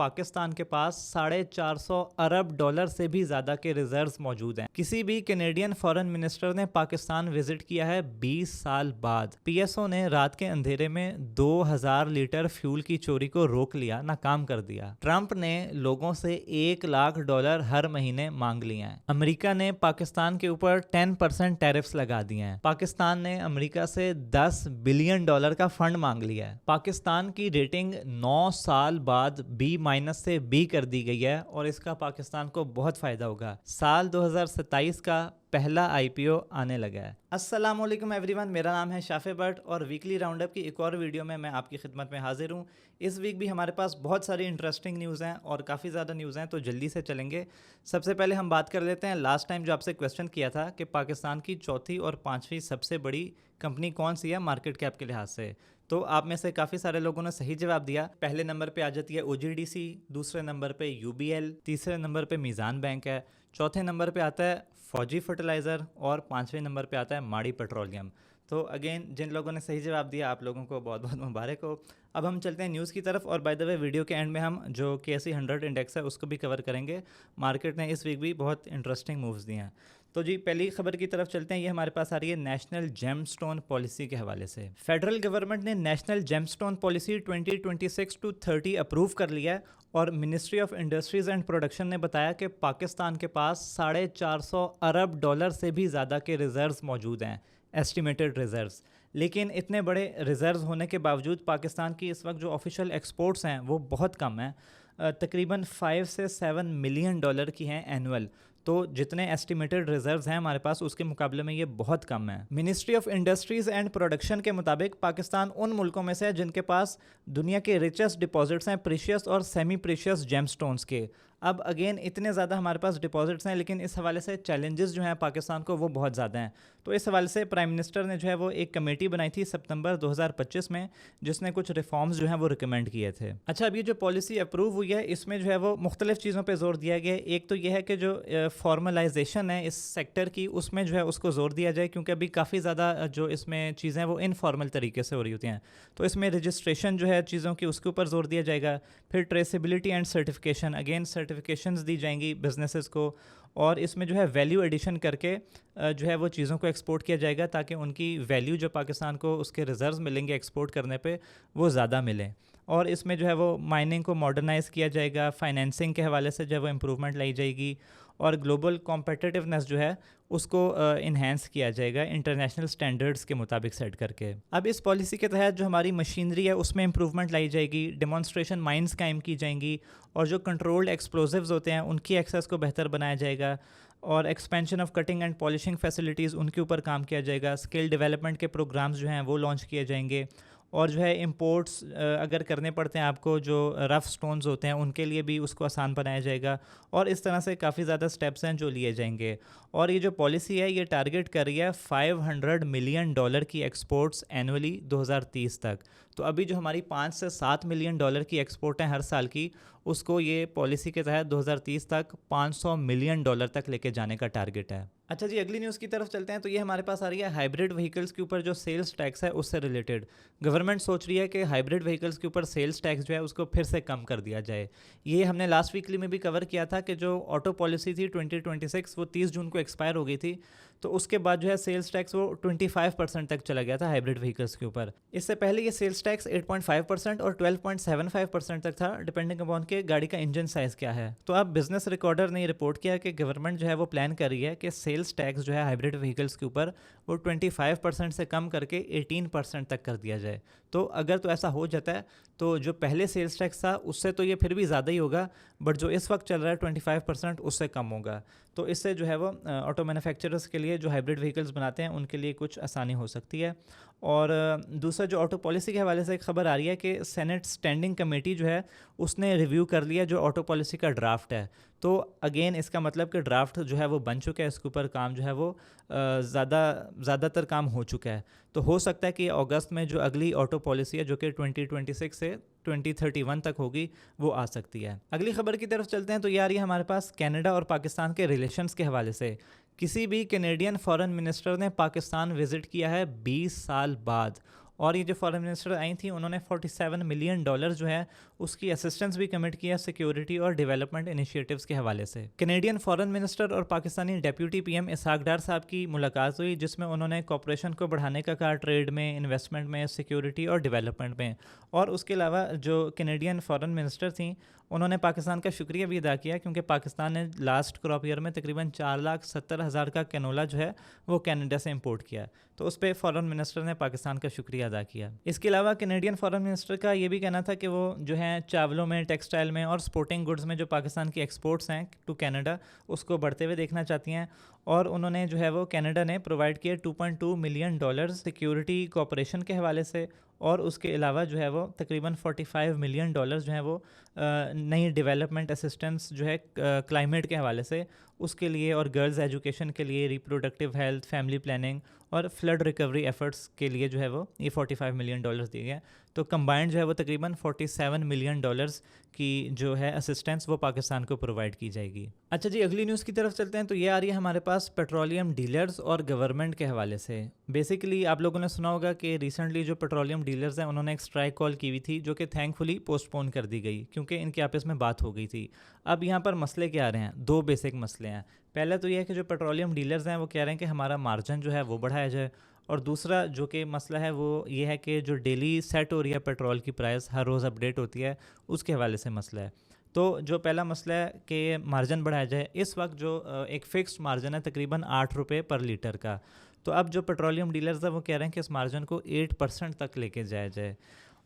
पाकिस्तान के पास 450 अरब डॉलर से भी ज़्यादा के रिजर्व्स मौजूद हैं। किसी भी कैनेडियन फॉरेन मिनिस्टर ने पाकिस्तान विजिट किया है 20 साल बाद। पीएसओ ने रात के अंधेरे में 2000 लीटर फ्यूल की चोरी को रोक लिया, नाकाम कर दिया। ट्रंप ने लोगों से $1 लाख हर महीने मांग लिए हैं। अमेरिका ने पाकिस्तान के ऊपर 10% टैरिफ्स लगा दिए हैं। पाकिस्तान ने अमेरिका से $10 बिलियन का फंड मांग लिया है। पाकिस्तान की रेटिंग 9 साल बाद B- से B कर दी गई है और इसका पाकिस्तान को बहुत फायदा होगा। साल 2027 का पहला IPO आने लगा है। अस्सलाम वालेकुम एवरीवन, मेरा नाम है शाफे भट्ट और वीकली राउंडअप की एक और वीडियो में मैं आपकी खिदमत में हाजिर हूँ। इस वीक भी हमारे पास बहुत सारी इंटरेस्टिंग न्यूज़ हैं और काफ़ी ज़्यादा न्यूज़ हैं, तो जल्दी से चलेंगे। सबसे पहले हम बात कर लेते हैं लास्ट टाइम जो आपसे क्वेश्चन किया था कि पाकिस्तान की चौथी और पाँचवीं सबसे बड़ी कंपनी कौन सी है मार्केट कैप के लिहाज से। तो आप में से काफ़ी सारे लोगों ने सही जवाब दिया। पहले नंबर पे आ जाती है OGDC, दूसरे नंबर पे UBL, तीसरे नंबर पे मीज़ान बैंक है, चौथे नंबर पे आता है फौजी फर्टिलाइज़र और पाँचवें नंबर पे आता है माड़ी पेट्रोलियम। तो अगेन जिन लोगों ने सही जवाब दिया आप लोगों को बहुत बहुत मुबारक हो। अब हम चलते हैं न्यूज़ की तरफ और बाय द वे वीडियो के एंड में हम जो KSE 100 इंडेक्स है उसको भी कवर करेंगे। मार्केट ने इस वीक भी बहुत इंटरेस्टिंग मूव्स दिए हैं। तो जी पहली खबर की तरफ चलते हैं। ये हमारे पास आ रही है नेशनल जेमस्टोन पॉलिसी के हवाले से। फेडरल गवर्नमेंट ने नेशनल जेमस्टोन पॉलिसी 2026-30 अप्रूव कर लिया है और ministry of industries and production ने बताया कि पाकिस्तान के पास 450 अरब डॉलर से भी ज़्यादा के रिजर्व्स मौजूद हैं, एस्टिमेटेड रिजर्व्स। लेकिन इतने बड़े रिजर्व्स होने के बावजूद पाकिस्तान की इस वक्त जो ऑफिशियल एक्सपोर्ट्स हैं वो बहुत कम हैं, तकरीबन 5 से 7 मिलियन डॉलर की हैं एनुअल। तो जितने एस्टिमेटेड रिजर्व्स हैं हमारे पास उसके मुकाबले में ये बहुत कम है। Ministry of industries and production के मुताबिक पाकिस्तान उन मुल्कों में से है जिनके पास दुनिया के रिचेस्ट डिपॉजिट्स हैं प्रीशियस और सेमी प्रीशियस जेमस्टोन्स के। अब अगेन इतने ज़्यादा हमारे पास डिपॉजिट्स हैं लेकिन इस हवाले से चैलेंजेस जो हैं पाकिस्तान को वो बहुत ज़्यादा हैं। तो इस हवाले से प्राइम मिनिस्टर ने जो है वो एक कमेटी बनाई थी सितंबर 2025 में, जिसने कुछ रिफॉर्म्स जो हैं वो रिकमेंड किए थे। अच्छा, अब ये जो पॉलिसी अप्रूव हुई है इसमें जो है वो मुख्तलिफ चीज़ों पर जोर दिया गया है। एक तो यह है कि जो फॉर्मलाइजेशन है इस सेक्टर की उसमें जो है उसको जोर दिया जाए, क्योंकि अभी काफ़ी ज़्यादा जो इसमें चीज़ें वो इनफॉर्मल तरीके से हो रही होती हैं। तो इसमें रजिस्ट्रेशन जो है चीज़ों की उसके ऊपर जोर दिया जाएगा। फिर traceability and certification, again certifications दी जाएंगी बिजनेसेस को, और इसमें जो है वैल्यू एडिशन करके जो है वो चीज़ों को एक्सपोर्ट किया जाएगा ताकि उनकी वैल्यू जो पाकिस्तान को उसके रिजर्व्स मिलेंगे एक्सपोर्ट करने पे वो ज़्यादा मिले। और इसमें जो है वो माइनिंग को मॉडर्नाइज़ किया जाएगा, फाइनेंसिंग के हवाले से जो है वो इम्प्रूवमेंट लाई जाएगी और ग्लोबल कॉम्पिटिटिवनेस जो है उसको इन्हेंस किया जाएगा इंटरनेशनल स्टैंडर्ड्स के मुताबिक सेट करके। अब इस पॉलिसी के तहत जो हमारी मशीनरी है उसमें इम्प्रूवमेंट लाई जाएगी, डेमोन्स्ट्रेशन माइंस कायम की जाएंगी और जो कंट्रोल्ड एक्सप्लोजिव्स होते हैं उनकी एक्सेस को बेहतर बनाया जाएगा और expansion of cutting and polishing facilities उनके ऊपर काम किया जाएगा। स्किल डेवलपमेंट के प्रोग्राम्स जो हैं वो लॉन्च किए जाएंगे और जो है इंपोर्ट्स अगर करने पड़ते हैं आपको जो रफ़ स्टोन्स होते हैं उनके लिए भी उसको आसान बनाया जाएगा। और इस तरह से काफ़ी ज़्यादा स्टेप्स हैं जो लिए जाएंगे। और ये जो पॉलिसी है ये टारगेट कर रही है $500 मिलियन की एक्सपोर्ट्स एनुअली 2030 तक। तो अभी जो हमारी 5 से 7 मिलियन डॉलर की एक्सपोर्ट है हर साल की, उसको ये पॉलिसी के तहत 2030 तक $500 मिलियन तक लेके जाने का टारगेट है। अच्छा जी, अगली न्यूज़ की तरफ चलते हैं। तो ये हमारे पास आ रही है हाइब्रिड व्हीकल्स के ऊपर जो सेल्स टैक्स है उससे रिलेटेड। गवर्नमेंट सोच रही है कि हाइब्रिड व्हीकल्स के ऊपर सेल्स टैक्स जो है उसको फिर से कम कर दिया जाए। ये हमने लास्ट वीकली में भी कवर किया था कि जो ऑटो पॉलिसी थी 2026 वो 30 जून को एक्सपायर हो गई थी, तो उसके बाद जो है सेल्स टैक्स वो 25% तक चला गया था हाइब्रिड व्हीकल्स के ऊपर। इससे पहले ये सेल्स टैक्स 8.5% और 12.75% तक था, डिपेंडिंग अपॉन के गाड़ी का इंजन साइज़ क्या है। तो अब बिजनेस रिकॉर्डर ने रिपोर्ट किया कि गवर्नमेंट जो है वो प्लान कर रही है कि सेल्स टैक्स जो है हाइब्रिड व्हीकल्स के ऊपर वो 25% से कम करके 18% तक कर दिया जाए। तो अगर तो ऐसा हो जाता है तो जो पहले सेल्स टैक्स था उससे तो ये फिर भी ज़्यादा ही होगा, बट जो इस वक्त चल रहा है 25% उससे कम होगा। तो इससे जो है वो ऑटो मैन्युफैक्चरर्स के लिए जो हाइब्रिड व्हीकल्स बनाते हैं उनके लिए कुछ आसानी हो सकती है। और दूसरा जो ऑटो पॉलिसी के हवाले से एक खबर आ रही है कि सेनेट स्टैंडिंग कमेटी जो है उसने रिव्यू कर लिया जो ऑटो पॉलिसी का ड्राफ्ट है। तो अगेन इसका मतलब कि ड्राफ्ट जो है वो बन चुका है, इसके ऊपर काम जो है वो ज़्यादातर काम हो चुका है। तो हो सकता है कि अगस्त में जो अगली ऑटो पॉलिसी है जो कि 2026 से 2031 तक होगी वो आ सकती है। अगली खबर की तरफ चलते हैं। तो ये आ रही है हमारे पास कनाडा और पाकिस्तान के रिलेशंस के हवाले से। किसी भी कैनेडियन फॉरेन मिनिस्टर ने पाकिस्तान विजिट किया है 20 साल बाद और ये जो फॉरेन मिनिस्टर आई थी उन्होंने $47 मिलियन जो है उसकी असिस्टेंस भी कमिट किया सिक्योरिटी और डेवलपमेंट इनिशिएटिव्स के हवाले से। कैनेडियन फॉरेन मिनिस्टर और पाकिस्तानी डेप्यूटी पीएम इसहाक डार साहब की मुलाकात हुई, जिसमें उन्होंने कॉपरेशन को बढ़ाने का कहा, ट्रेड में, इन्वेस्टमेंट में, सिक्योरिटी और डेवलपमेंट में। और उसके अलावा जो कैनेडियन फॉरेन मिनिस्टर थी उन्होंने पाकिस्तान का शुक्रिया भी अदा किया, क्योंकि पाकिस्तान ने लास्ट क्रॉप ईयर में तकरीबन 4,70,000 का कैनोला जो है वो कनाडा से इंपोर्ट किया। तो उस पर फॉरेन मिनिस्टर ने पाकिस्तान का शुक्रिया अदा किया। इसके अलावा कैनेडियन फॉरेन मिनिस्टर का ये भी कहना था कि वो जो है चावलों में, टेक्सटाइल में और स्पोर्टिंग गुड्स में जो पाकिस्तान की एक्सपोर्ट्स हैं टू कनाडा उसको बढ़ते हुए देखना चाहती हैं। और उन्होंने जो है वो कनाडा ने प्रोवाइड किए $2.2 मिलियन सिक्योरिटी कोऑपरेशन के हवाले से। और उसके अलावा जो है वो तकरीबन $45 मिलियन जो है वो नई डेवलपमेंट असिस्टेंस जो है क्लाइमेट के हवाले से उसके लिए, और गर्ल्स एजुकेशन के लिए, रिप्रोडक्टिव हेल्थ, फैमिली प्लानिंग और फ्लड रिकवरी एफर्ट्स के लिए जो है वो ये $45 मिलियन दिए गए। तो कंबाइंड जो है वो तकरीबन $47 मिलियन की जो है असिस्टेंस वो पाकिस्तान को प्रोवाइड की जाएगी। अच्छा जी, अगली न्यूज़ की तरफ चलते हैं। तो ये आ रही है हमारे पास पेट्रोलियम डीलर्स और गवर्नमेंट के हवाले से। बेसिकली आप लोगों ने सुना होगा कि रिसेंटली जो पेट्रोलियम डीलर्स हैं उन्होंने एक स्ट्राइक कॉल की हुई थी, जो कि थैंकफुली पोस्टपोन कर दी गई क्योंकि इनके आपस में बात हो गई थी। अब यहाँ पर मसले क्या आ रहे हैं? दो बेसिक मसले हैं। पहला तो ये है कि जो पेट्रोलियम डीलर्स हैं वो कह रहे हैं कि हमारा मार्जिन जो है वो बढ़ाया जाए, और दूसरा जो कि मसला है वो ये है कि जो डेली सेट हो रही है पेट्रोल की प्राइस, हर रोज़ अपडेट होती है, उसके हवाले से मसला है। तो जो पहला मसला है कि मार्जिन बढ़ाया जाए, इस वक्त जो एक फ़िक्स्ड मार्जिन है तकरीबन ₹8 पर लीटर का, तो अब जो पेट्रोलियम डीलर्स हैं वो कह रहे हैं कि इस मार्जिन को 8% तक लेके जाया जाए।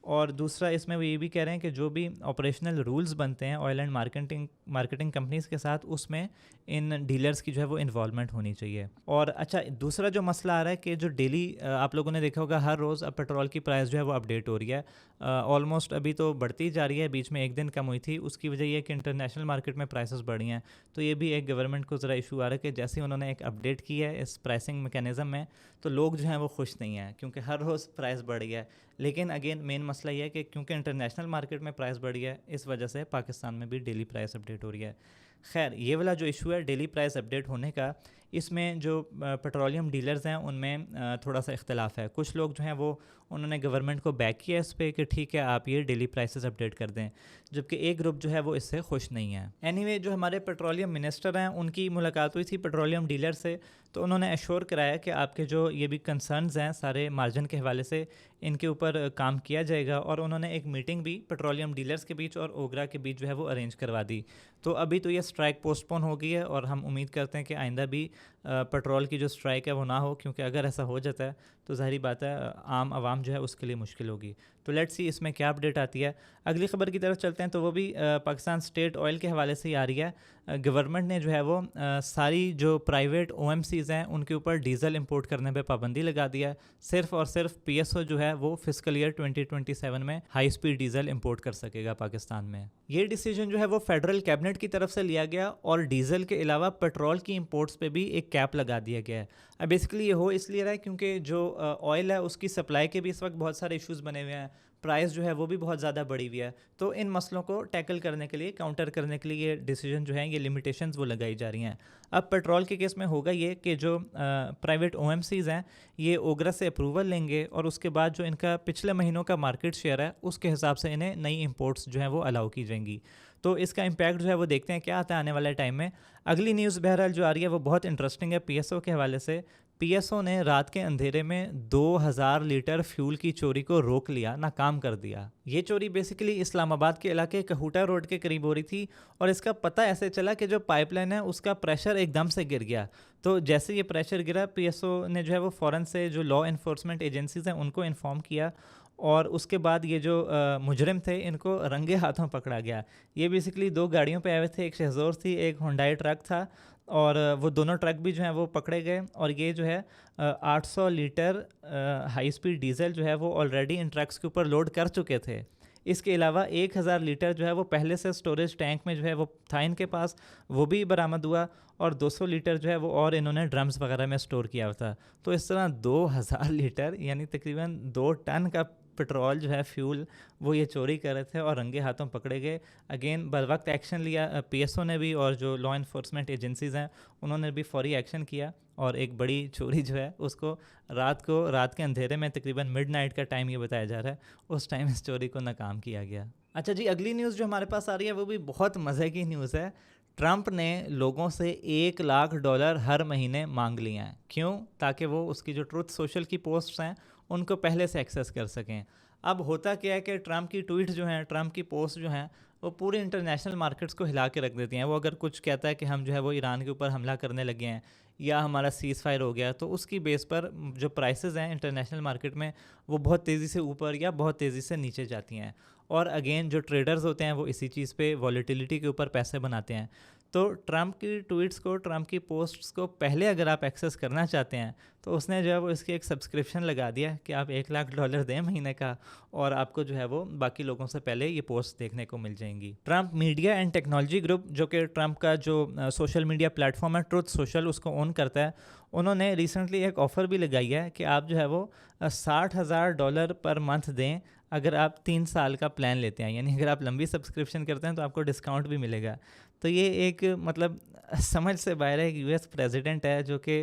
और दूसरा इसमें वो ये भी कह रहे हैं कि जो भी ऑपरेशनल रूल्स बनते हैं ऑयल एंड मार्केटिंग कंपनीज़ के साथ, उसमें इन डीलर्स की जो है वो इन्वॉल्वमेंट होनी चाहिए। और अच्छा, दूसरा जो मसला आ रहा है कि जो डेली आप लोगों ने देखा होगा हर रोज़ अब पेट्रोल की प्राइस जो है वो अपडेट हो रही है, ऑलमोस्ट अभी तो बढ़ती जा रही है, बीच में एक दिन कम हुई थी। उसकी वजह ये है कि इंटरनेशनल मार्केट में प्राइसेस बढ़ी हैं। तो ये भी एक गवर्नमेंट को ज़रा इशू आ रहा है कि जैसे ही उन्होंने एक अपडेट की है इस प्राइसिंग मैकेनिज़्म में, तो लोग जो हैं वो खुश नहीं हैं क्योंकि हर रोज़ प्राइस बढ़ गया है। लेकिन अगेन मेन मसला ये है कि क्योंकि इंटरनेशनल मार्केट में प्राइस बढ़ गया है, इस वजह से पाकिस्तान में भी डेली प्राइस अपडेट हो रही है। खैर, ये वाला जो इशू है डेली प्राइस अपडेट होने का, इसमें जो पेट्रोलियम डीलर्स हैं उनमें थोड़ा सा इख्तलाफ है। कुछ लोग जो हैं वो उन्होंने गवर्नमेंट को बैक किया इस पर कि ठीक है आप ये डेली प्राइसेस अपडेट कर दें, जबकि एक ग्रुप जो है वो इससे खुश नहीं है। एनीवे, जो हमारे पेट्रोलियम मिनिस्टर हैं उनकी मुलाकात हुई थी पेट्रोलियम डीलर से, तो उन्होंने एश्योर कराया कि आपके जो ये भी कंसर्न्स हैं सारे मार्जिन के हवाले से, इनके ऊपर काम किया जाएगा। और उन्होंने एक मीटिंग भी पेट्रोलियम डीलर्स के बीच और ओगरा के बीच जो है वो अरेंज करवा दी। तो अभी तो ये स्ट्राइक पोस्टपोन हो गई है और हम उम्मीद करते हैं कि आइंदा भी पेट्रोल की जो स्ट्राइक है वो ना हो, क्योंकि अगर ऐसा हो जाता है तो ज़ाहिर बात है आम आवाम जो है उसके लिए मुश्किल होगी। तो लेट्स सी इसमें क्या अपडेट आती है। अगली खबर की तरफ चलते हैं, तो वो भी पाकिस्तान स्टेट ऑयल के हवाले से ही आ रही है। गवर्नमेंट ने जो है वो सारी जो प्राइवेट OMCs हैं उनके ऊपर डीज़ल इंपोर्ट करने पे पाबंदी लगा दिया है। सिर्फ और सिर्फ PSO जो है वो फिस्कल ईयर 2027 में हाई स्पीड डीज़ल इंपोर्ट कर सकेगा पाकिस्तान में। ये डिसीजन जो है वो फेडरल कैबिनेट की तरफ से लिया गया और डीज़ल के अलावा पेट्रोल की इंपोर्ट्स पे भी एक कैप लगा दिया गया है। अब बेसिकली ये हो इसलिए रहा है क्योंकि जो ऑयल है उसकी सप्लाई के भी इस वक्त बहुत सारे इश्यूज़ बने हुए हैं, प्राइस जो है वो भी बहुत ज़्यादा बढ़ी हुई है। तो इन मसलों को टैकल करने के लिए, काउंटर करने के लिए ये डिसीजन जो है, ये लिमिटेशंस वो लगाई जा रही हैं। अब पेट्रोल के केस में होगा ये कि जो प्राइवेट OMCs हैं ये ओगरा से अप्रूवल लेंगे और उसके बाद जो इनका पिछले महीनों का मार्केट शेयर है उसके हिसाब से इन्हें नई इंपोर्ट्स जो हैं वो अलाउ की जाएंगी। तो इसका इम्पैक्ट जो है वो देखते हैं क्या आता है आने वाले टाइम में। अगली न्यूज़ बहरहाल जो आ रही है वो बहुत इंटरेस्टिंग है PSO के हवाले से। PSO ने रात के अंधेरे में 2000 लीटर फ्यूल की चोरी को रोक लिया, नाकाम कर दिया। ये चोरी बेसिकली इस्लामाबाद के इलाके कहूटा रोड के करीब हो रही थी और इसका पता ऐसे चला कि जो पाइपलाइन है उसका प्रेशर एकदम से गिर गया। तो जैसे ये प्रेशर गिरा, PSO ने जो है वो फ़ौरन से जो लॉ इन्फोर्समेंट एजेंसीज़ हैं उनको इन्फॉर्म किया और उसके बाद ये जो मुजरिम थे इनको रंगे हाथों पकड़ा गया। ये बेसिकली 2 गाड़ियों पे आए हुए थे, एक शेज़ोर थी, एक हुंडई ट्रक था, और वो दोनों ट्रक भी जो हैं वो पकड़े गए। और ये जो है 800 लीटर हाई स्पीड डीजल जो है वो ऑलरेडी इन ट्रक्स के ऊपर लोड कर चुके थे। इसके अलावा 1000 लीटर जो है वो पहले से स्टोरेज टैंक में जो है वो था इनके पास, वो भी बरामद हुआ, और 200 लीटर जो है वो और इन्होंने ड्रम्स वगैरह में स्टोर किया हुआ था। तो इस तरह 2000 लीटर यानी तकरीबन 2 टन का पेट्रोल जो है फ्यूल वो ये चोरी कर रहे थे और रंगे हाथों पकड़े गए। अगेन बर वक्त एक्शन लिया पीएसओ ने भी, और जो लॉ इन्फोर्समेंट एजेंसीज़ हैं उन्होंने भी फौरी एक्शन किया और एक बड़ी चोरी जो है उसको रात के अंधेरे में तकरीबन मिडनाइट का टाइम ये बताया जा रहा है, उस टाइम इस चोरी को नाकाम किया गया। अच्छा जी, अगली न्यूज़ जो हमारे पास आ रही है वो भी बहुत मज़े की न्यूज़ है। ट्रंप ने लोगों से $1 लाख हर महीने मांग लिए हैं। क्यों? ताकि वो उसकी जो ट्रुथ सोशल की पोस्ट्स हैं उनको पहले से एक्सेस कर सकें। अब होता क्या है कि ट्रंप की ट्वीट जो हैं, ट्रंप की पोस्ट जो हैं, वो पूरे इंटरनेशनल मार्केट्स को हिला के रख देती हैं। वो अगर कुछ कहता है कि हम जो है वो ईरान के ऊपर हमला करने लगे हैं या हमारा सीज़ फायर हो गया, तो उसकी बेस पर जो प्राइसेस हैं इंटरनेशनल मार्केट में वो बहुत तेज़ी से ऊपर या बहुत तेज़ी से नीचे जाती हैं। और अगेन जो ट्रेडर्स होते हैं वो इसी चीज़ पे वॉलेटिलिटी के ऊपर पैसे बनाते हैं। तो ट्रंप की ट्वीट्स को, ट्रंप की पोस्ट्स को पहले अगर आप एक्सेस करना चाहते हैं तो उसने जो है वो इसकी एक सब्सक्रिप्शन लगा दिया कि आप $1 लाख दें महीने का, और आपको जो है वो बाकी लोगों से पहले ये पोस्ट देखने को मिल जाएंगी। Trump media and technology group, जो कि ट्रंप का जो सोशल मीडिया प्लेटफॉर्म है ट्रुथ सोशल, उसको ओन करता है, उन्होंने रिसेंटली एक ऑफ़र भी लगाई है कि आप जो है वो $60,000 पर मंथ दें अगर आप 3 साल का प्लान लेते हैं। यानी अगर आप लंबी सब्सक्रिप्शन करते हैं तो आपको डिस्काउंट भी मिलेगा। तो ये एक मतलब समझ से बाहर है। एक यूएस प्रेसिडेंट है जो कि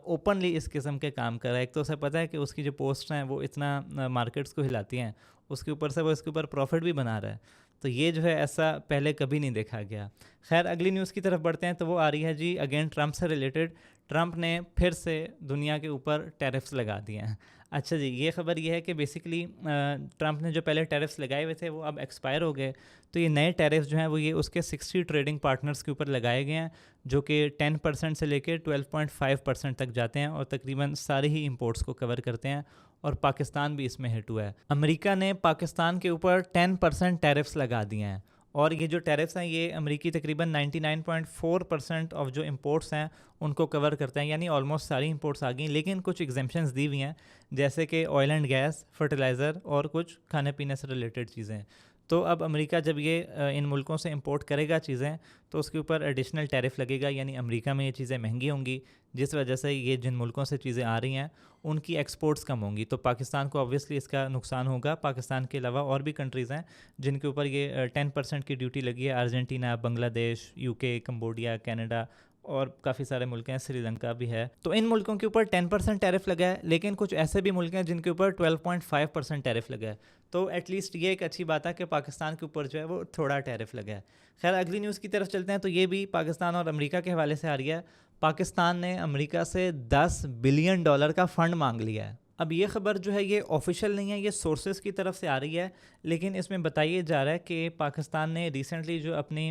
ओपनली इस किस्म के काम कर रहा है। एक तो उसे पता है कि उसकी जो पोस्ट हैं वो इतना मार्केट्स को हिलाती हैं, उसके ऊपर से वो इसके ऊपर प्रॉफिट भी बना रहा है। तो ये जो है ऐसा पहले कभी नहीं देखा गया। खैर अगली न्यूज़ की तरफ बढ़ते हैं तो वो आ रही है जी अगेन ट्रंप से रिलेटेड। ट्रंप ने फिर से दुनिया के ऊपर टैरिफ्स लगा दिए हैं। अच्छा जी, ये खबर ये है कि बेसिकली ट्रंप ने जो पहले टैरिफ्स लगाए हुए थे वो अब एक्सपायर हो गए। तो ये नए टैरिफ्स जो हैं वो ये उसके 60 ट्रेडिंग पार्टनर्स के ऊपर लगाए गए हैं, जो कि 10% से लेकर 12.5% तक जाते हैं और तकरीबन सारे ही इंपोर्ट्स को कवर करते हैं, और पाकिस्तान भी इसमें हिट हुआ है। अमेरिका ने पाकिस्तान के ऊपर 10% टैरिफ्स लगा दिए हैं, और ये जो टैरिफ्स हैं ये अमेरिकी तकरीबन 99.4% ऑफ जो इंपोर्ट्स हैं उनको कवर करते हैं। यानी ऑलमोस्ट सारी इंपोर्ट्स आ गई, लेकिन कुछ एग्जेम्पशंस दी हुई हैं, जैसे कि ऑयल एंड गैस, फर्टिलाइज़र और कुछ खाने पीने से रिलेटेड चीज़ें। तो अब अमेरिका जब ये इन मुल्कों से इंपोर्ट करेगा चीज़ें तो उसके ऊपर एडिशनल टैरिफ लगेगा। यानी अमेरिका में ये चीज़ें महंगी होंगी, जिस वजह से ये जिन मुल्कों से चीज़ें आ रही हैं उनकी एक्सपोर्ट्स कम होंगी। तो पाकिस्तान को ऑब्वियसली इसका नुकसान होगा। पाकिस्तान के अलावा और भी कंट्रीज़ हैं जिनके ऊपर ये 10% की ड्यूटी लगी है। Argentina, Bangladesh, UK, Cambodia, Canada और काफ़ी सारे मुल्क हैं, श्रीलंका भी है। तो इन मुल्कों के ऊपर 10% टैरिफ लगा है, लेकिन कुछ ऐसे भी मुल्क हैं जिनके ऊपर 12.5% टैरिफ लगा है। तो एटलीस्ट ये एक अच्छी बात है कि पाकिस्तान के ऊपर जो है वो थोड़ा टैरिफ लगा है। खैर अगली न्यूज़ की तरफ चलते हैं तो ये भी पाकिस्तान और अमेरिका के हवाले से आ रही है। पाकिस्तान ने अमेरिका से $10 बिलियन का फ़ंड मांग लिया है। अब ये ख़बर जो है ये ऑफिशियल नहीं है, ये सोर्सेज की तरफ से आ रही है, लेकिन इसमें बताया जा रहा है कि पाकिस्तान ने रिसेंटली जो अपनी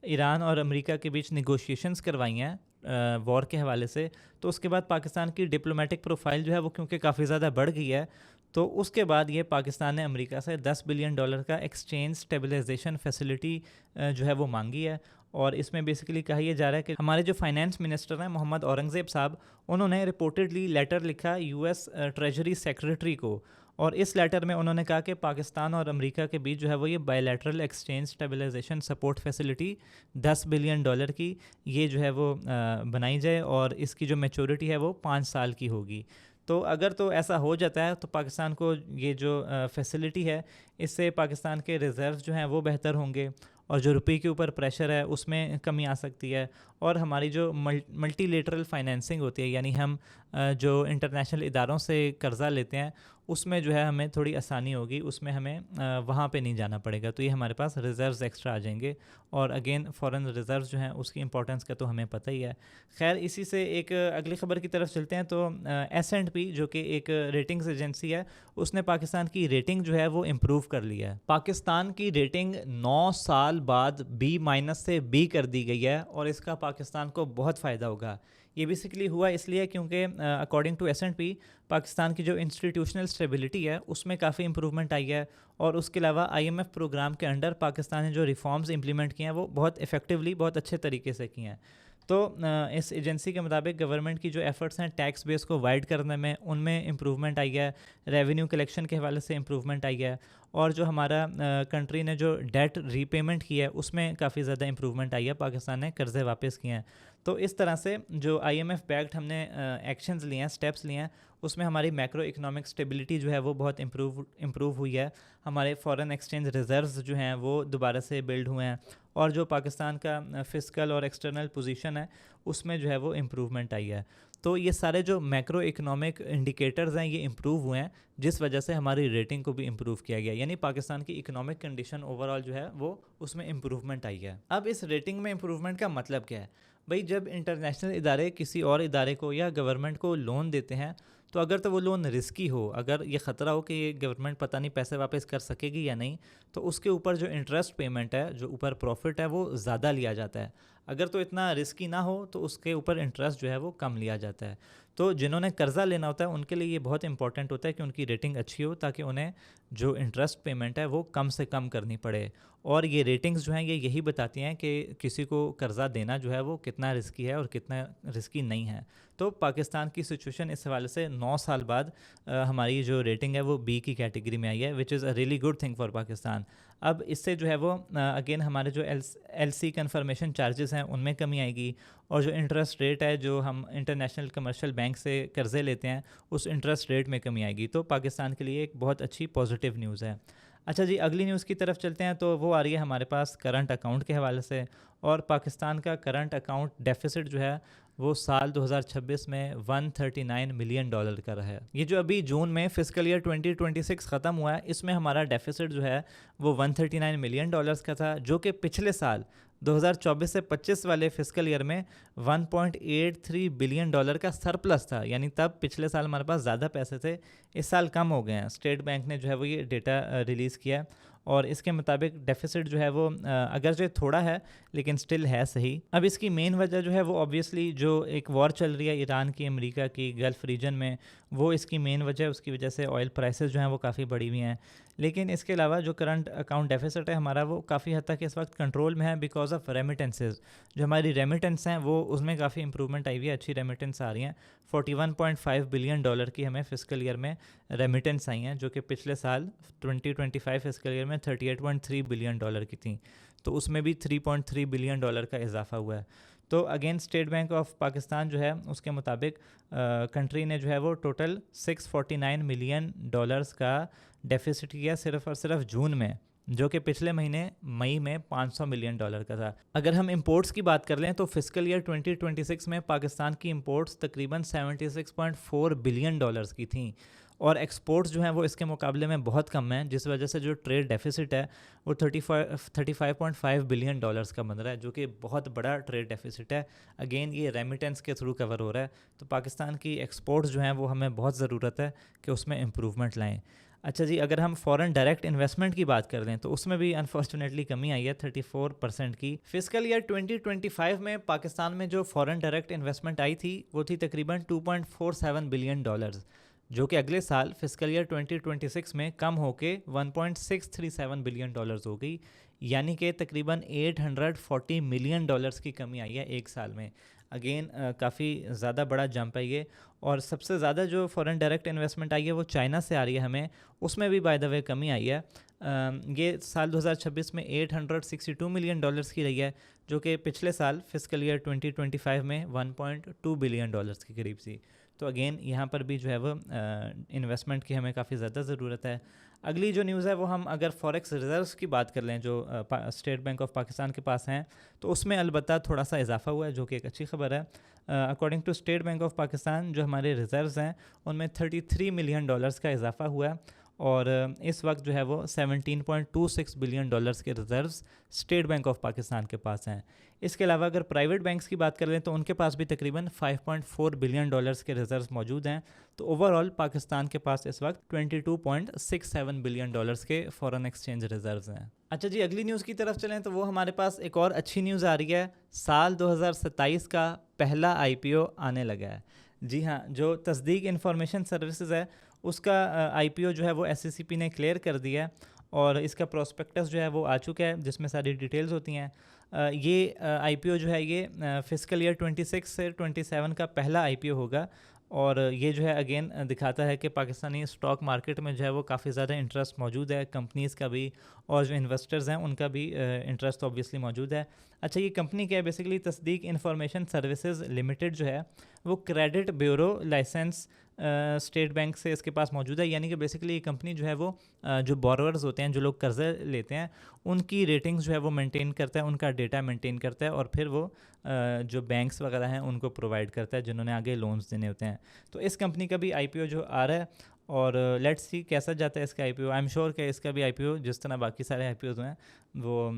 ईरान और अमेरिका के बीच निगोशिएशंस करवाई हैं वॉर के हवाले से, तो उसके बाद पाकिस्तान की डिप्लोमेटिक प्रोफाइल जो है वो क्योंकि काफ़ी ज़्यादा बढ़ गई है, तो उसके बाद ये पाकिस्तान ने अमेरिका से $10 बिलियन का एक्सचेंज स्टेबलाइजेशन फैसिलिटी जो है वो मांगी है। और इसमें बेसिकली कहा यह जा रहा है कि हमारे जो फाइनेंस मिनिस्टर हैं मोहम्मद औरंगज़ेब साहब, उन्होंने रिपोर्टेडली लेटर लिखा यूएस ट्रेजरी सेक्रेटरी को, और इस लेटर में उन्होंने कहा कि पाकिस्तान और अमेरिका के बीच जो है वो ये bilateral exchange stabilization support facility $10 billion की ये जो है वो बनाई जाए, और इसकी जो मैच्योरिटी है वो 5 साल की होगी। तो अगर तो ऐसा हो जाता है तो पाकिस्तान को ये जो फैसिलिटी है इससे पाकिस्तान के रिज़र्व जो हैं वो बेहतर होंगे, और जो रुपये के ऊपर प्रेशर है उसमें कमी आ सकती है, और हमारी जो मल्टीलेटरल फाइनेंसिंग होती है, यानी हम जो इंटरनेशनल इदारों से कर्ज़ा लेते हैं उसमें जो है हमें थोड़ी आसानी होगी, उसमें हमें वहाँ पे नहीं जाना पड़ेगा। तो ये हमारे पास रिज़र्व्स एक्स्ट्रा आ जाएंगे, और अगेन फॉरेन रिज़र्व्स जो हैं उसकी इंपॉर्टेंस का तो हमें पता ही है। खैर इसी से एक अगली ख़बर की तरफ चलते हैं तो S&P जो कि एक रेटिंग्स एजेंसी है, उसने पाकिस्तान की रेटिंग जो है वो इम्प्रूव कर लिया है। पाकिस्तान की रेटिंग 9 साल बाद B- से B कर दी गई है, और इसका पाकिस्तान को बहुत फ़ायदा होगा। ये बेसिकली हुआ इसलिए क्योंकि अकॉर्डिंग टू S&P पाकिस्तान की जो इंस्टीट्यूशनल स्टेबिलिटी है उसमें काफ़ी इंप्रूवमेंट आई है, और उसके अलावा IMF प्रोग्राम के अंडर पाकिस्तान ने जो रिफॉर्म्स इंप्लीमेंट किए हैं वो बहुत इफ़ेक्टिवली, बहुत अच्छे तरीके से किए हैं। तो इस एजेंसी के मुताबिक गवर्नमेंट की जो एफर्ट्स हैं टैक्स बेस को वाइड करने में, उनमें इम्प्रूवमेंट आई है, रेवेन्यू कलेक्शन के हवाले से इम्प्रूवमेंट आई है, और जो हमारा कंट्री ने जो डेट रीपेमेंट किया है उसमें काफ़ी ज़्यादा इंप्रूवमेंट आई है, पाकिस्तान ने कर्ज़े वापस किए हैं। तो इस तरह से जो IMF बैक्ड हमने एक्शंस लिए हैं, स्टेप्स लिए हैं, उसमें हमारी मैक्रो इकोनॉमिक स्टेबिलिटी जो है वो बहुत इम्प्रूव हुई है। हमारे फॉरेन एक्सचेंज रिजर्व्स जो हैं वो दोबारा से बिल्ड हुए हैं, और जो पाकिस्तान का फिस्कल और एक्सटर्नल पोजीशन है उसमें जो है वो इम्प्रूवमेंट आई है। तो ये सारे जो मैक्रो इकोनॉमिक इंडिकेटर्स हैं ये इम्प्रूव हुए हैं, जिस वजह से हमारी रेटिंग को भी इम्प्रूव किया गया, यानी पाकिस्तान की इकोनॉमिक कंडीशन ओवरऑल जो है वो उसमें इम्प्रूवमेंट आई है। अब इस रेटिंग में इम्प्रूवमेंट का मतलब क्या है? भाई, जब इंटरनेशनल इदारे किसी और इदारे को या गवर्नमेंट को लोन देते हैं, तो अगर तो वो लोन रिस्की हो, अगर ये ख़तरा हो कि ये गवर्नमेंट पता नहीं पैसे वापस कर सकेगी या नहीं, तो उसके ऊपर जो इंटरेस्ट पेमेंट है, जो ऊपर प्रॉफिट है, वो ज़्यादा लिया जाता है। अगर तो इतना रिस्की ना हो तो उसके ऊपर इंटरेस्ट जो है वो कम लिया जाता है। तो जिन्होंने कर्ज़ा लेना होता है उनके लिए ये बहुत इंपॉर्टेंट होता है कि उनकी रेटिंग अच्छी हो, ताकि उन्हें जो इंटरेस्ट पेमेंट है वो कम से कम करनी पड़े। और ये रेटिंग्स जो हैं ये यही बताती हैं कि किसी को कर्ज़ा देना जो है वो कितना रिस्की है और कितना रिस्की नहीं है। तो पाकिस्तान की सिचुएशन इस हवाले से 9 साल बाद हमारी जो रेटिंग है वो बी की कैटेगरी में आई है, which is a really good thing for Pakistan. अब इससे जो है वो अगेन हमारे जो LC कन्फर्मेशन चार्जेस हैं उनमें कमी आएगी, और जो इंटरेस्ट रेट है जो हम इंटरनेशनल कमर्शियल बैंक से कर्ज़े लेते हैं उस इंटरेस्ट रेट में कमी आएगी। तो पाकिस्तान के लिए एक बहुत अच्छी पॉजिटिव न्यूज़ है। अच्छा जी, अगली न्यूज़ की तरफ चलते हैं। तो वो आ रही है हमारे पास करंट अकाउंट के हवाले से, और पाकिस्तान का करंट अकाउंट डेफिसिट जो है वो साल 2026 में $139 मिलियन का रहा है। ये जो अभी जून में फिस्कल ईयर 2026 ख़त्म हुआ है, इसमें हमारा डेफिसिट जो है वो $139 मिलियन का था, जो कि पिछले साल 2024 से 25 वाले फिस्कल ईयर में $1.83 बिलियन का सरप्लस था। यानी तब पिछले साल हमारे पास ज़्यादा पैसे थे, इस साल कम हो गए हैं। स्टेट बैंक ने जो है वो ये डेटा रिलीज़ किया है, और इसके मुताबिक डेफिसिट जो है वो अगर जो थोड़ा है लेकिन स्टिल है सही। अब इसकी मेन वजह जो है वो ऑब्वियसली जो एक वॉर चल रही है ईरान की, अमेरिका की, गल्फ़ रीजन में, वो इसकी मेन वजह है। उसकी वजह से ऑयल प्राइसेस जो हैं वो काफ़ी बढ़ी हुई हैं। लेकिन इसके अलावा जो करंट अकाउंट डेफिसिट है हमारा वो काफ़ी हद तक इस वक्त कंट्रोल में है, बिकॉज ऑफ रेमिटेंसेज। जो हमारी रेमिटेंस हैं वो उसमें काफ़ी इंप्रूवमेंट आई हुई है, अच्छी रेमिटेंस आ रही हैं। $41.5 बिलियन की हमें फिस्कल ईयर में रेमिटेंस आई हैं, जो कि पिछले साल 2025 फिस्कल ईयर में $38.3 बिलियन की थी। तो उसमें भी $3.3 बिलियन का इजाफा हुआ है। तो again state Bank of Pakistan जो है उसके मुताबिक कंट्री ने जो है वो टोटल $649 मिलियन का डेफिसिट किया सिर्फ और सिर्फ जून में, जो कि पिछले महीने मई में $500 मिलियन का था। अगर हम इंपोर्ट्स की बात कर लें तो फिस्कल ईयर 2026 में पाकिस्तान की इंपोर्ट्स तकरीबन $76.4 बिलियन की थी, और एक्सपोर्ट्स जो हैं वो इसके मुकाबले में बहुत कम हैं, जिस वजह से जो ट्रेड डेफिसिट है वो 35.5 बिलियन का बन रहा है, जो कि बहुत बड़ा ट्रेड डेफिसिट है। अगेन ये रेमिटेंस के थ्रू कवर हो रहा है। तो पाकिस्तान की एक्सपोर्ट्स जो हैं वो हमें बहुत ज़रूरत है कि उसमें इम्प्रूवमेंट लाएँ। अच्छा जी, अगर हम फॉरेन डायरेक्ट इन्वेस्टमेंट की बात कर लें तो उसमें भी अनफॉर्चुनेटली कमी आई है 34% की। फिस्कल ईयर 2025 में पाकिस्तान में जो फॉरेन डायरेक्ट इन्वेस्टमेंट आई थी वो थी तकरीबन $2.47 बिलियन, जो कि अगले साल फिस्कल ईयर 2026 में कम होके $1.637 बिलियन हो गई, यानी कि तकरीबन $840 मिलियन की कमी आई है एक साल में। अगेन काफ़ी ज़्यादा बड़ा जंप है ये। और सबसे ज़्यादा जो फॉरेन डायरेक्ट इन्वेस्टमेंट आई है वो चाइना से आ रही है हमें, उसमें भी बाय द वे कमी आई है। ये साल 2026 में $862 मिलियन की रही है, जो कि पिछले साल फिस्कल ईयर 2025 में $1.2 बिलियन के करीब थी। तो अगेन यहाँ पर भी जो है वो इन्वेस्टमेंट की हमें काफ़ी ज़्यादा ज़रूरत है। अगली जो न्यूज़ है वो हम अगर फॉरेक्स रिजर्व्स की बात कर लें जो स्टेट बैंक ऑफ पाकिस्तान के पास हैं, तो उसमें अलबत्ता थोड़ा सा इजाफा हुआ है, जो कि एक अच्छी खबर है। According to State Bank of Pakistan जो हमारे रिज़र्व्स हैं उनमें $33 मिलियन का इजाफा हुआ है, और इस वक्त जो है वो $17.26 बिलियन के reserves state Bank of Pakistan के पास हैं। इसके अलावा अगर प्राइवेट बैंक्स की बात कर लें तो उनके पास भी तकरीबन $5.4 बिलियन के रिज़र्व्स मौजूद हैं। तो ओवरऑल पाकिस्तान के पास इस वक्त $22.67 बिलियन के फॉरेन एक्सचेंज रिज़र्व्स हैं। अच्छा जी, अगली न्यूज़ की तरफ चलें तो वो हमारे पास एक और अच्छी न्यूज़ आ रही है। साल 2027 का पहला IPO आने लगा है। जी हाँ, जो तस्दीक इंफॉर्मेशन सर्विसेज है उसका IPO जो है वो SCCP ने क्लियर कर दिया है, और इसका प्रोस्पेक्टस जो है वो आ चुका है जिसमें सारी डिटेल्स होती हैं। ये IPO जो है ये फिस्कल ईयर 26 से 27 का पहला IPO होगा, और ये जो है अगेन दिखाता है कि पाकिस्तानी स्टॉक मार्केट में जो है वो काफ़ी ज़्यादा इंटरेस्ट मौजूद है, कंपनीज़ का भी और जो इन्वेस्टर्स हैं उनका भी इंटरेस्ट ऑब्वियसली मौजूद है। अच्छा, ये कंपनी क्या है? बेसिकली तस्दीक इंफॉर्मेशन सर्विसेज लिमिटेड जो है वो credit bureau licence State Bank से इसके पास मौजूद है, यानी कि बेसिकली ये कंपनी जो है वो जो बोरोवर्स होते हैं, जो लोग कर्ज़े लेते हैं, उनकी रेटिंग्स जो है वो मेंटेन करता है, उनका डेटा मेंटेन करता है और फिर वो जो बैंक्स वगैरह हैं उनको प्रोवाइड करता है जिन्होंने आगे लोन्स देने होते हैं। तो इस कंपनी का भी आईपीओ जो आ रहा है और लेट्स सी कैसा जाता है इसका आईपीओ। आई एम श्योर कि इसका भी आईपीओ जिस तरह बाकी सारे आईपीओ हैं वो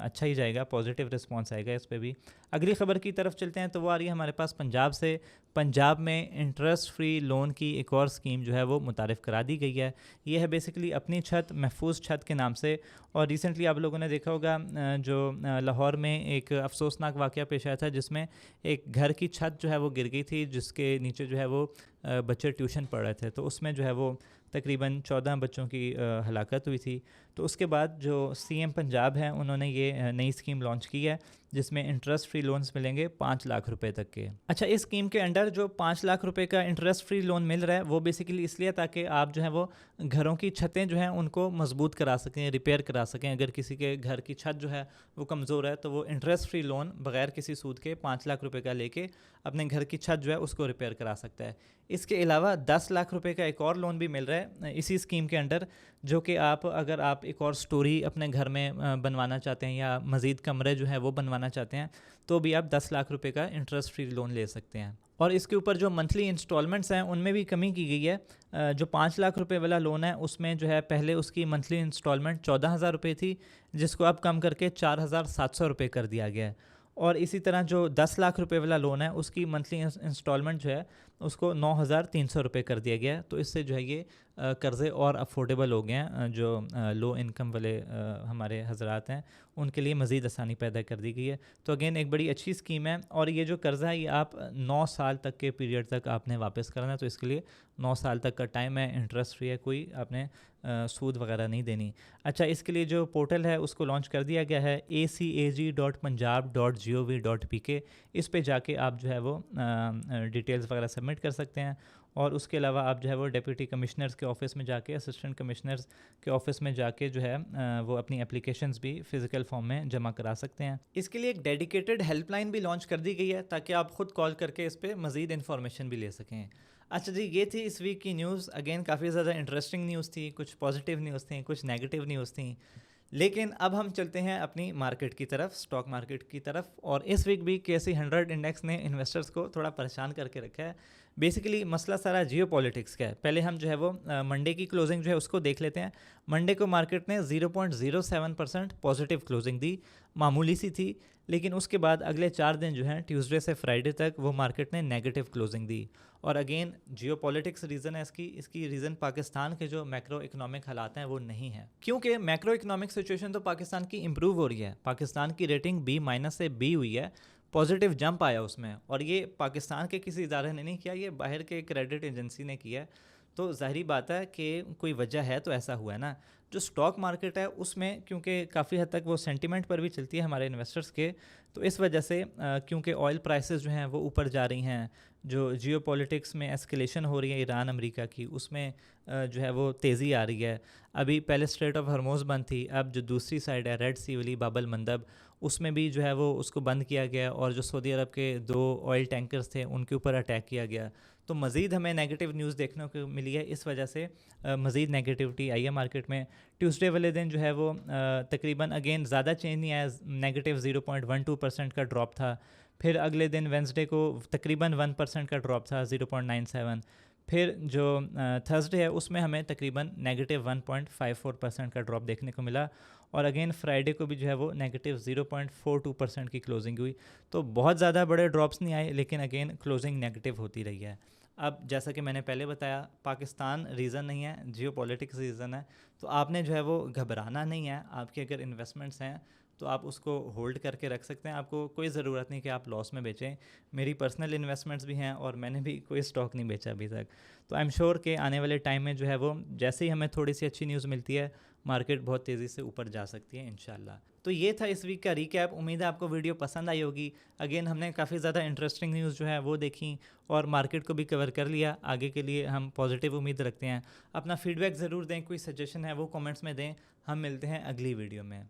अच्छा ही जाएगा, पॉजिटिव रिस्पांस आएगा इस पर भी। अगली खबर की तरफ चलते हैं तो वो आ रही है हमारे पास पंजाब से। पंजाब में इंटरेस्ट फ्री लोन की एक और स्कीम जो है वो मुतारिफ़ करा दी गई है। ये है बेसिकली अपनी छत महफूज छत के नाम से। और रिसेंटली आप लोगों ने देखा होगा जो लाहौर में एक अफसोसनाक वाक़या पेश आया था जिसमें एक घर की छत जो है वो गिर गई थी, जिसके नीचे जो है वो बच्चे ट्यूशन पढ़ रहे थे, तो उसमें जो है वो तकरीबन 14 बच्चों की हलाकत हुई थी। तो उसके बाद जो सीएम पंजाब हैं उन्होंने ये नई स्कीम लॉन्च की है जिसमें इंटरेस्ट फ्री लोन्स मिलेंगे 5 लाख रुपए तक के। अच्छा, इस स्कीम के अंडर जो 5 लाख रुपए का इंटरेस्ट फ्री लोन मिल रहा है वो बेसिकली इसलिए ताकि आप जो है वो घरों की छतें जो हैं उनको मजबूत करा सकें, रिपेयर करा सकें। अगर किसी के घर की छत जो है वो कमज़ोर है तो वो इंटरेस्ट फ्री लोन बग़ैर किसी सूद के 5 लाख रुपए का लेके अपने घर की छत जो है उसको रिपेयर करा सकता है। इसके अलावा 10 लाख रुपए का एक और लोन भी मिल रहा है इसी स्कीम के अंडर, जो कि अगर आप एक और स्टोरी अपने घर में बनवाना चाहते हैं या मज़ीद कमरे जो है वो बनवाना चाहते हैं तो भी आप 10 लाख रुपए का इंटरेस्ट फ्री लोन ले सकते हैं। और इसके ऊपर जो मंथली इंस्टॉलमेंट्स हैं उनमें भी कमी की गई है। जो 5 लाख रुपए वाला लोन है उसमें जो है पहले उसकी मंथली इंस्टॉलमेंट 14,000 रुपये थी, जिसको अब कम करके 4,700 रुपये कर दिया गया है। और इसी तरह जो 10 लाख रुपए वाला लोन है उसकी मंथली इंस्टॉलमेंट जो है उसको 9,300 रुपये कर दिया गया है। तो इससे जो है ये कर्ज़े और अफोर्डेबल हो गए हैं। जो लो इनकम वाले हमारे हजरात हैं उनके लिए मज़ीद आसानी पैदा कर दी गई है। तो अगेन एक बड़ी अच्छी स्कीम है। और ये जो कर्ज़ा है ये आप 9 साल तक के पीरियड तक आपने वापस करना है, तो इसके लिए 9 साल तक का टाइम है, इंटरेस्ट फ्री है, कोई आपने सूद वगैरह नहीं देनी। अच्छा, इसके लिए जो पोर्टल है उसको लॉन्च कर दिया गया है acag.punjab.gov.pk। इस पे जाके आप जो है वो डिटेल्स वगैरह सबमिट कर सकते हैं। और उसके अलावा आप जो है वो डिप्टी कमिश्नर्स के ऑफिस में जाके, असिस्टेंट कमिश्नर्स के ऑफिस में जाके जो है वो अपनी एप्लीकेशंस भी फ़िज़िकल फॉर्म में जमा करा सकते हैं। इसके लिए एक डेडिकेटेड हेल्पलाइन भी लॉन्च कर दी गई है ताकि आप ख़ुद कॉल करके इस पर मज़ीद इन्फॉर्मेशन भी ले सकें। अच्छा जी, ये थी इस वीक की न्यूज़। अगेन काफ़ी ज़्यादा इंटरेस्टिंग न्यूज़ थी, कुछ पॉजिटिव न्यूज़ थी, कुछ नेगेटिव न्यूज़ थी। लेकिन अब हम चलते हैं अपनी मार्केट की तरफ, स्टॉक मार्केट की तरफ। और इस वीक भी KSE 100 इंडेक्स ने इन्वेस्टर्स को थोड़ा परेशान करके रखा है। बेसिकली मसला सारा जियो पॉलिटिक्स का है। पहले हम जो है वो मंडे की क्लोजिंग जो है उसको देख लेते हैं। मंडे को मार्केट ने 0.07% पॉजिटिव क्लोजिंग दी, मामूली सी थी। लेकिन उसके बाद अगले 4 दिन जो हैं ट्यूसडे से फ्राइडे तक वो मार्केट ने नेगेटिव क्लोजिंग दी। और अगेन जियो पॉलिटिक्स रीज़न है इसकी रीज़न पाकिस्तान के जो मैक्रो इकोनॉमिक हालात हैं वो नहीं है, क्योंकि मैक्रो इकोनॉमिक सिचुएशन तो पाकिस्तान की इम्प्रूव हो रही है। पाकिस्तान की रेटिंग B- से B हुई है, पॉजिटिव जंप आया उसमें। और ये पाकिस्तान के किसी इदारे ने नहीं किया, ये बाहर के क्रेडिट एजेंसी ने किया है। तो ज़ाहिरी बात है कि कोई वजह है तो ऐसा हुआ है ना। जो स्टॉक मार्केट है उसमें क्योंकि काफ़ी हद तक वो सेंटिमेंट पर भी चलती है हमारे इन्वेस्टर्स के, तो इस वजह से क्योंकि ऑयल प्राइसेस जो हैं वो ऊपर जा रही हैं, जो जियो पॉलिटिक्स में एस्केलेशन हो रही है ईरान अमेरिका की, उसमें जो है वो तेज़ी आ रही है। अभी पहले स्ट्रेट ऑफ हरमोज़ बंद थी, अब जो दूसरी साइड है रेड सी वाली बाबल मंदब, उसमें भी जो है वो उसको बंद किया गया। और जो सऊदी अरब के 2 ऑयल टैंकर्स थे उनके ऊपर अटैक किया गया। तो मज़ीद हमें नेगेटिव न्यूज़ देखने को मिली है। इस वजह से मज़ीद नेगेटिविटी आई है मार्केट में। ट्यूसडे वाले दिन जो है वो तकरीबन अगेन ज़्यादा चेंज नहीं आया, नेगेटिव 0.12% का ड्रॉप था। फिर अगले दिन वेंसडे को तकरीबन 1% का ड्रॉप था, 0.97। फिर जो थर्सडे है उसमें हमें तकरीबन नेगेटिव 1.54% का ड्रॉप देखने को मिला। और अगेन फ्राइडे को भी जो है वो नेगेटिव 0.42% की क्लोजिंग हुई। तो बहुत ज़्यादा बड़े ड्रॉप्स नहीं आए, लेकिन अगेन क्लोजिंग नेगेटिव होती रही है। अब जैसा कि मैंने पहले बताया, पाकिस्तान रीज़न नहीं है, जियो पॉलिटिक्स रीज़न है। तो आपने जो है वो घबराना नहीं है। आपके अगर इन्वेस्टमेंट्स हैं तो आप उसको होल्ड करके रख सकते हैं। आपको कोई ज़रूरत नहीं कि आप लॉस में बेचें। मेरी पर्सनल इन्वेस्टमेंट्स भी हैं और मैंने भी कोई स्टॉक नहीं बेचा अभी तक। तो आई एम श्योर कि आने वाले टाइम में जो है वो जैसे ही हमें थोड़ी सी अच्छी न्यूज़ मिलती है, मार्केट बहुत तेज़ी से ऊपर जा सकती है इंशाल्लाह। तो ये था इस वीक का रिकैप। उम्मीद है आपको वीडियो पसंद आई होगी। अगेन हमने काफ़ी ज़्यादा इंटरेस्टिंग न्यूज़ जो है वो देखी और मार्केट को भी कवर कर लिया। आगे के लिए हम पॉजिटिव उम्मीद रखते हैं। अपना फीडबैक ज़रूर दें, कोई सजेशन है वो कमेंट्स में दें। हम मिलते हैं अगली वीडियो में।